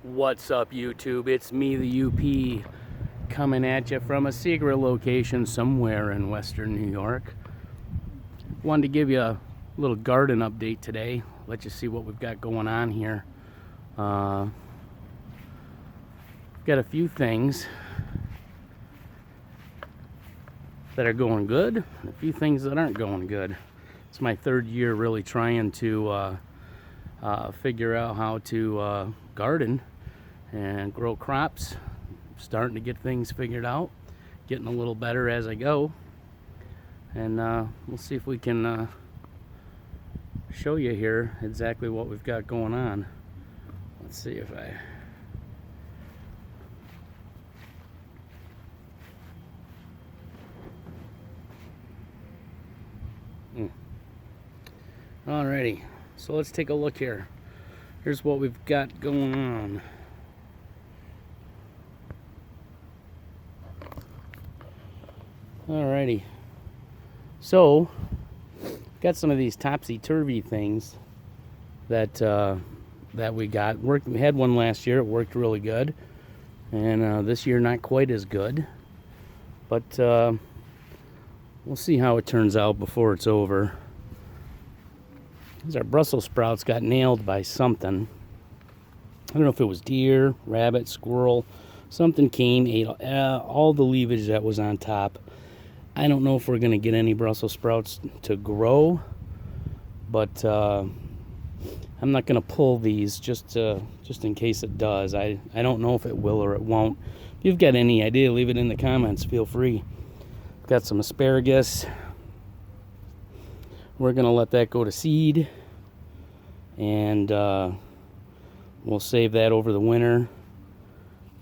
What's up, YouTube? It's me, the UP, coming at you from a secret location somewhere in Western New York. Wanted to give you a little garden update today, let you see what we've got going on here. Got a few things that are going good, and a few things that aren't going good. It's my third year really trying to figure out how to garden and grow crops. Starting to get things figured out, getting a little better as I go, and we'll see if we can show you here exactly what we've got going on. Let's see if I Alrighty, so let's take a look here. Here's what we've got going on. Alrighty, so got some of these topsy-turvy things that that we got. We had one last year, it worked really good, and this year not quite as good, but we'll see how it turns out before it's over. These are Brussels sprouts got nailed by something. I don't know if it was deer, rabbit, squirrel. Something came, ate all the leafage that was on top. I don't know if we're going to get any Brussels sprouts to grow, but I'm not going to pull these just in case it does. I don't know if it will or it won't. If you've got any idea, leave it in the comments. Feel free. Got some asparagus. We're going to let that go to seed, and we'll save that over the winter,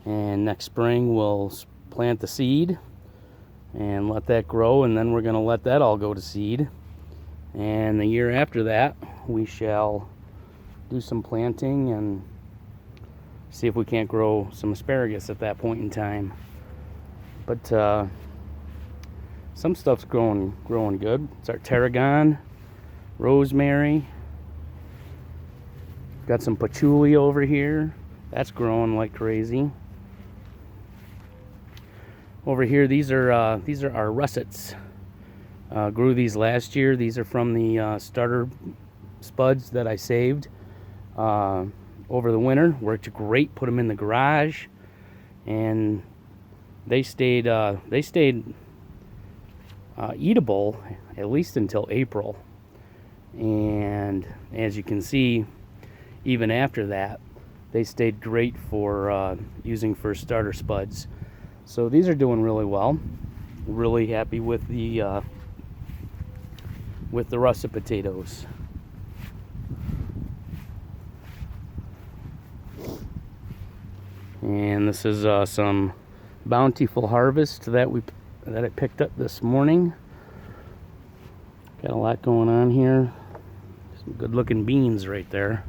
and next spring we'll plant the seed and let that grow, and then we're going to let that all go to seed, and the year after that we shall do some planting and see if we can't grow some asparagus at that point in time. But some stuff's growing good. It's our tarragon, rosemary. Got some patchouli over here. That's growing like crazy. Over here, these are our russets. Grew these last year. These are from the starter spuds that I saved over the winter. Worked great. Put them in the garage, and they stayed eatable at least until April. And as you can see, even after that, they stayed great for using for starter spuds. So these are doing really well. Really happy with the russet potatoes. And this is some Bountiful Harvest that I picked up this morning. Got a lot going on here. Some good looking beans right there.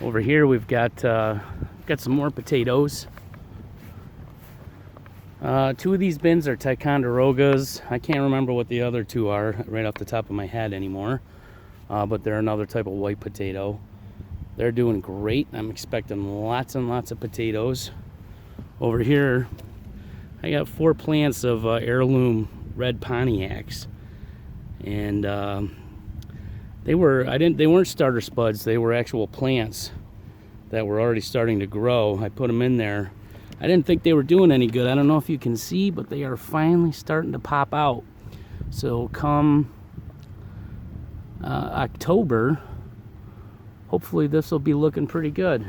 Over here we've got some more potatoes. Two of these bins are Ticonderogas. I can't remember what the other two are right off the top of my head anymore, but they're another type of white potato. They're doing great. I'm expecting lots and lots of potatoes. Over here I got 4 plants of heirloom red Pontiacs, and they weren't starter spuds. They were actual plants that were already starting to grow. I put them in there. I didn't think they were doing any good. I don't know if you can see, but they are finally starting to pop out. So come October, hopefully this will be looking pretty good.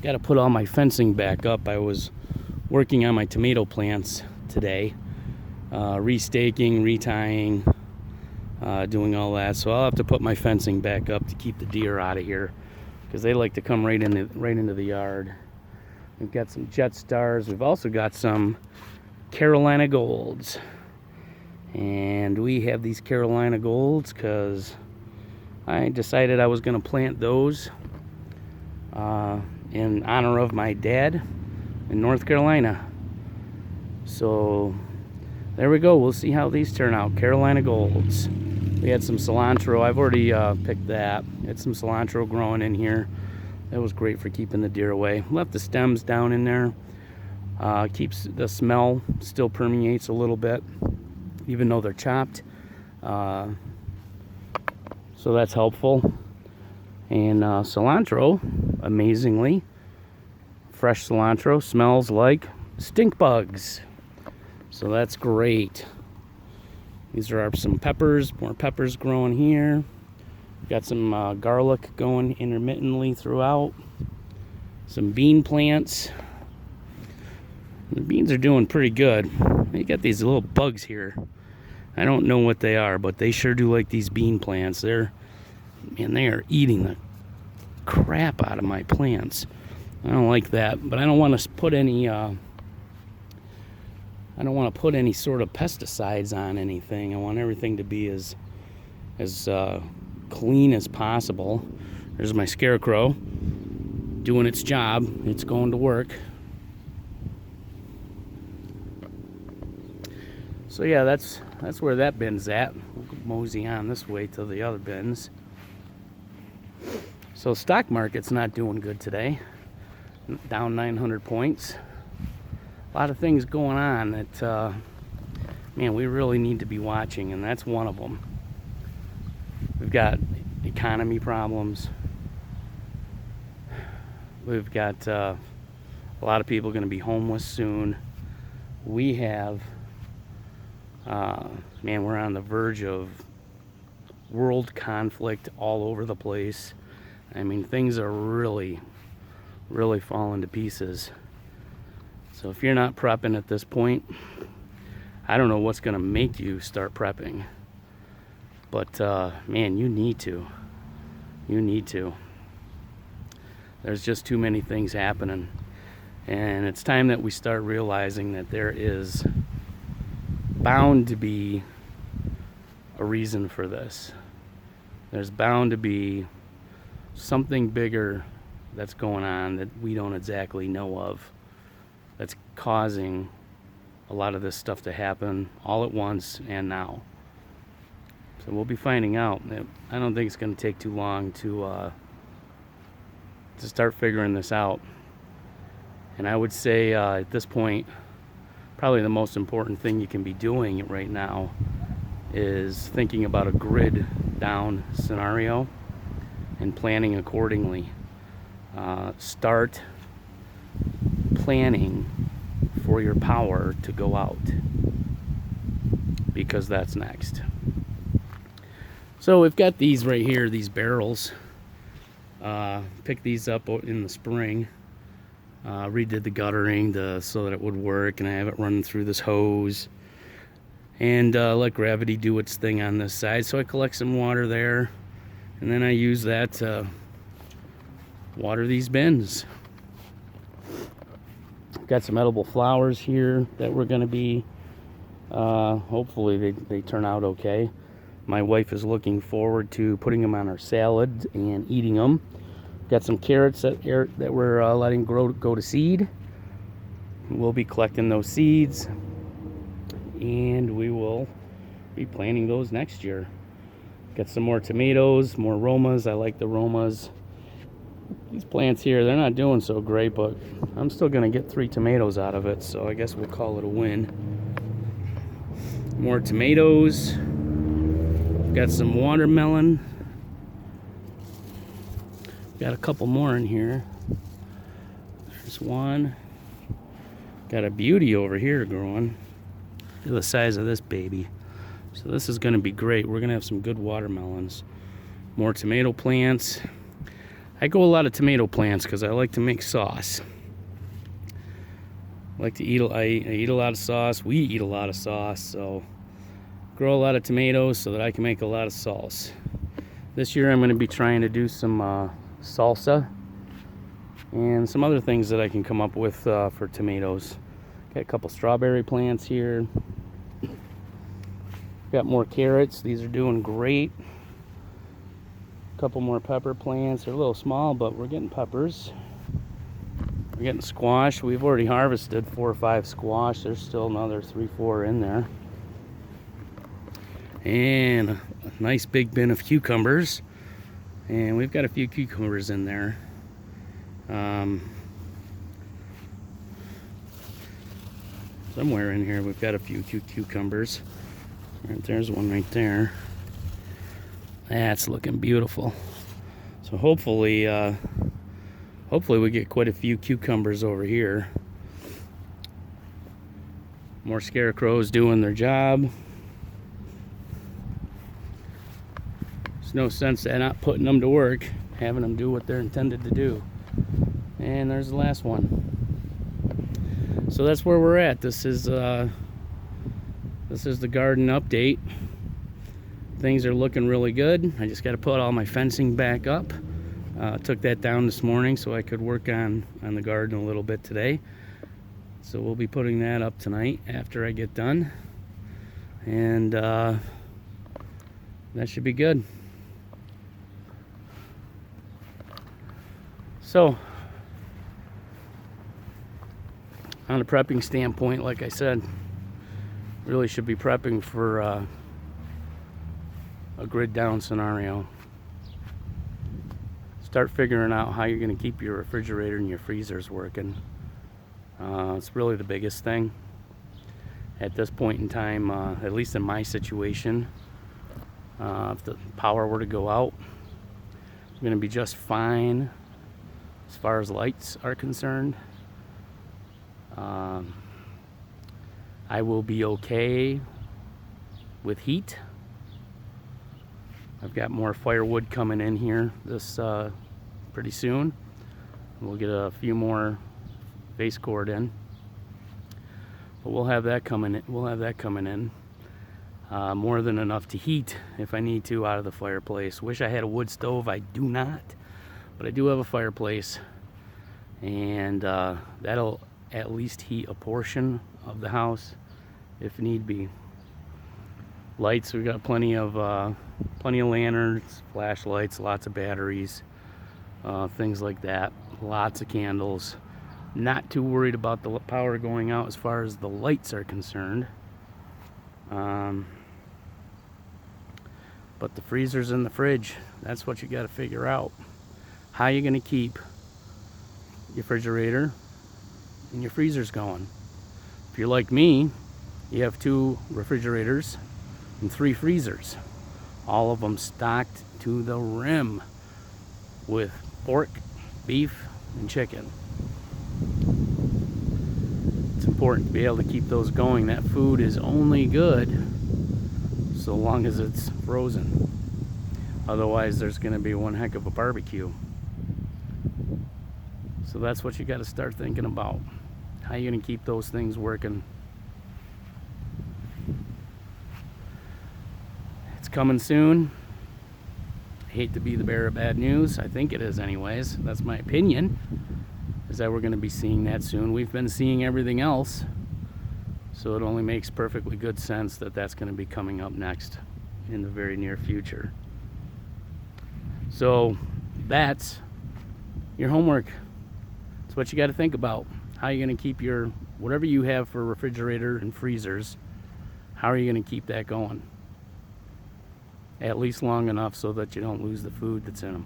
Got to put all my fencing back up. I was working on my tomato plants today, restaking, retying, doing all that. So I'll have to put my fencing back up to keep the deer out of here, because they like to come right into the yard. We've got some Jet Stars. We've also got some Carolina Golds, and we have these Carolina Golds because I decided I was going to plant those in honor of my dad in North Carolina. So there we go. We'll see how these turn out. Carolina Golds. We had some cilantro. I've already picked that. Had some cilantro growing in here. That was great for keeping the deer away. Left the stems down in there. Keeps the smell, still permeates a little bit, even though they're chopped. So that's helpful. And cilantro, amazingly, fresh cilantro smells like stink bugs. So that's great. These are some peppers, more peppers growing here. Got some garlic going intermittently throughout. Some bean plants. The beans are doing pretty good. You got these little bugs here. I don't know what they are, but they sure do like these bean plants. They are eating the crap out of my plants. I don't like that, but I don't want to put any sort of pesticides on anything. I want everything to be as clean as possible. There's my scarecrow doing its job. It's going to work. So yeah, that's where that bin's at. We'll mosey on this way to the other bins. So stock market's not doing good today. Down 900 points. A lot of things going on that, man, we really need to be watching, and that's one of them. We've got economy problems. We've got a lot of people going to be homeless soon. We have, man, we're on the verge of world conflict all over the place. I mean, things are really, really falling to pieces. So if you're not prepping at this point, I don't know what's going to make you start prepping. But, man, you need to. You need to. There's just too many things happening. And it's time that we start realizing that there is bound to be a reason for this. There's bound to be something bigger that's going on that we don't exactly know of, that's causing a lot of this stuff to happen all at once and now. So we'll be finding out. I don't think it's going to take too long to start figuring this out. And I would say at this point, probably the most important thing you can be doing right now is thinking about a grid down scenario and planning accordingly. Start planning for your power to go out, because that's next. So we've got these right here, these barrels. Picked these up in the spring. Redid the guttering so that it would work, and I have it running through this hose. And let gravity do its thing on this side. So I collect some water there, and then I use that to water these bins. Got some edible flowers here that we're going to be, hopefully they turn out okay. My wife is looking forward to putting them on our salad and eating them. Got some carrots that we're letting go to seed. We'll be collecting those seeds, and we will be planting those next year. Got some more tomatoes, more Romas. I like the Romas. These plants here, they're not doing so great, but I'm still going to get 3 tomatoes out of it, so I guess we'll call it a win. More tomatoes. Got some watermelon. Got a couple more in here. There's one. Got a beauty over here growing. Look at the size of this baby. So this is going to be great. We're going to have some good watermelons. More tomato plants. I grow a lot of tomato plants because I like to make sauce. I eat a lot of sauce. We eat a lot of sauce, so grow a lot of tomatoes so that I can make a lot of sauce. This year I'm going to be trying to do some salsa and some other things that I can come up with for tomatoes. Got a couple strawberry plants here. Got more carrots. These are doing great. Couple more pepper plants. They're a little small, but we're getting peppers. We're getting squash. We've already harvested 4 or 5 squash. There's still another 3, 4 in there. and a nice big bin of cucumbers. And we've got a few cucumbers in there. Somewhere in here we've got a few cucumbers. Right, there's one right there. That's looking beautiful. So hopefully we get quite a few cucumbers over here. More scarecrows doing their job. There's no sense in not putting them to work, having them do what they're intended to do. And there's the last one. So that's where we're at. This is the garden update. Things are looking really good. I just got to put all my fencing back up. Took that down this morning so I could work on the garden a little bit today. So we'll be putting that up tonight after I get done. And that should be good. So, on a prepping standpoint, like I said, really should be prepping for a grid down scenario. Start figuring out how you're going to keep your refrigerator and your freezers working. It's really the biggest thing at this point in time, at least in my situation. If the power were to go out, I'm going to be just fine as far as lights are concerned. I will be okay with heat. I've got more firewood coming in here this pretty soon. We'll get a few more base cord in, but we'll have that coming in. More than enough to heat if I need to out of the fireplace. Wish I had a wood stove. I do not, but I do have a fireplace, and that'll at least heat a portion of the house if need be. Lights, we've got plenty of lanterns, flashlights, lots of batteries, things like that. Lots of candles. Not too worried about the power going out as far as the lights are concerned. But the freezers and the fridge, that's what you got to figure out. How you going to keep your refrigerator and your freezers going. If you're like me, you have 2 refrigerators and 3 freezers, all of them stocked to the rim with pork, beef, and chicken. It's important to be able to keep those going. That food is only good so long as it's frozen. Otherwise, there's going to be one heck of a barbecue. So that's what you got to start thinking about. How you going to keep those things working? It's coming soon. I hate to be the bearer of bad news. I think it is anyways. That's my opinion, is that we're going to be seeing that soon. We've been seeing everything else, so it only makes perfectly good sense that that's going to be coming up next in the very near future. So that's your homework. It's what you got to think about. How are you going to keep your, whatever you have for refrigerator and freezers, how are you going to keep that going? At least long enough so that you don't lose the food that's in them.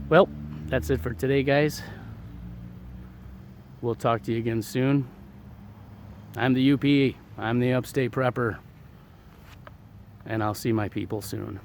Well, that's it for today, guys. We'll talk to you again soon. I'm the UP. I'm the Upstate Prepper. And I'll see my people soon.